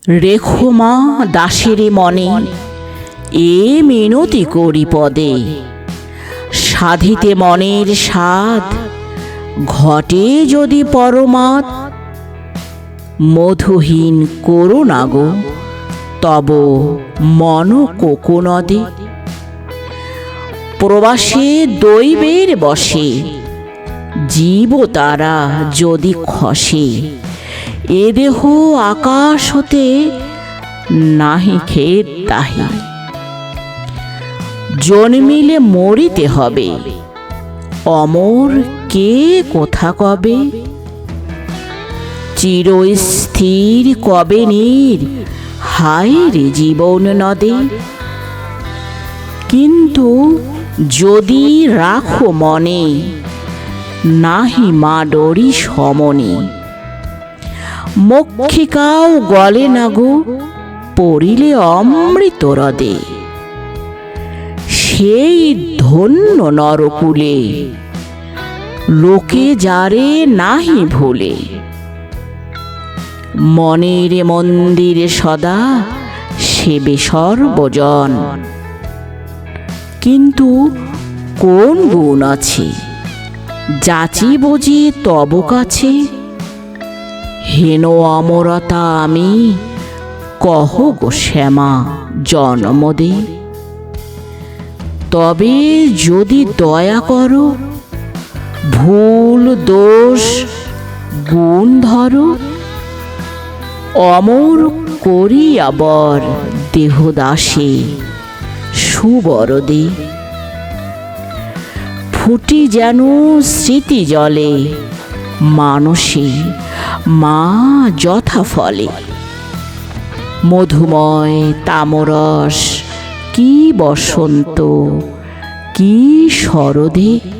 রেখো মা দাসের মনে, এ মিনতি করি পদে। সাধিতে মনের স্বাদ, ঘটে যদি পরমাদ। মধুহীন করো না গো তব মন কোকোনদে। প্রবাসে দৈবের বশে, জীব তারা যদি খসে। এ দেহ আকাশ হতে, নাহি খেদ তাহি। জন্মিলে মরিতে হবে, অমর কে কোথা কবে। চিরস্থির কবে নীর, হায় রে জীবন নদে। কিন্তু যদি রাখো মনে, নাহি মা ডরি সমনে। মক্ষিকাও গলে না গো, পড়িলে অমৃত হ্রদে। সেই ধন্য নরকুলে, লোকে যারে নাহি ভুলে। মনের মন্দিরে সদা, সেবে সর্বজন। কিন্তু কোন গুণ আছে, যাচি বুঝি তব কাছে। হেন অমরতা আমি, কহ গো শ্যামা জন্ম দে। তবে যদি দয়া করো, ভুল দোষ গুণ ধরো। অমর করি আবর দেহদাসে, সুবরদে। ফুটি যেন স্মৃতি জলে, মানসে মা যথা ফলে। মধুময় তামরস কি বসন্ত, কি শরদে।